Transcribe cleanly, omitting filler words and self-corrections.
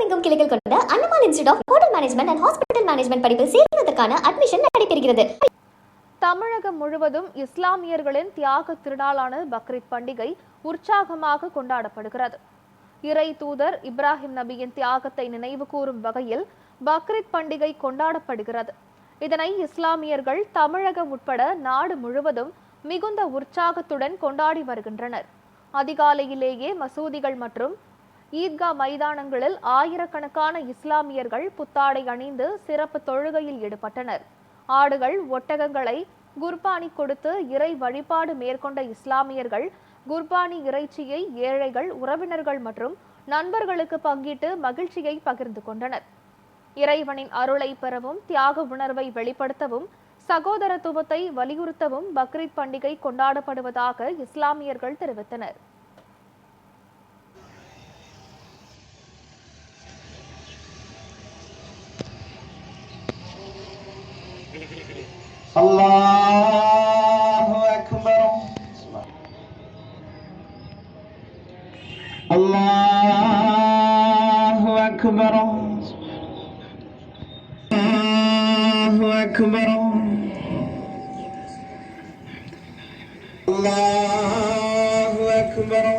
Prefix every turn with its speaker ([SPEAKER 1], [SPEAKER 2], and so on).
[SPEAKER 1] தமிழகமெங்கும் கிளைகள் கொண்ட Annamal institute of hotel management and hospital management படிப்பில் சேர்வதற்கான அட்மிஷன் நடைபெறுகிறது.
[SPEAKER 2] தமிழகம் முழுவதும் இஸ்லாமியர்களின் தியாக திருநாளான பக்ரீத் பண்டிகை உற்சாகமாக கொண்டாடப்படுகிறது. இறை தூதர் இப்ராஹிம் நபியின் தியாகத்தை நினைவு கூறும் வகையில் பக்ரீத் பண்டிகை கொண்டாடப்படுகிறது. இதனை இஸ்லாமியர்கள் தமிழகம் உட்பட நாடு முழுவதும் மிகுந்த உற்சாகத்துடன் கொண்டாடி வருகின்றனர். அதிகாலையிலேயே மசூதிகள் மற்றும் ஈத்கா மைதானங்களில் ஆயிரக்கணக்கான இஸ்லாமியர்கள் புத்தாடை அணிந்து சிறப்பு தொழுகையில் ஈடுபட்டனர். ஆடுகள், ஒட்டகங்களை குர்பானி கொடுத்து இறை வழிபாடு மேற்கொண்ட இஸ்லாமியர்கள் குர்பானி இறைச்சியை ஏழைகள், உறவினர்கள் மற்றும் நண்பர்களுக்கு பங்கிட்டு மகிழ்ச்சியை பகிர்ந்து கொண்டனர். இறைவனின் அருளை பெறவும் தியாக உணர்வை வெளிப்படுத்தவும் சகோதரத்துவத்தை வலியுறுத்தவும் பக்ரீத் பண்டிகை கொண்டாடப்படுவதாக இஸ்லாமியர்கள் தெரிவித்தனர்.
[SPEAKER 3] அல்லாஹு அக்பர் அல்லாஹு அக்பர் அல்லாஹு அக்பர் அல்லாஹு அக்பர்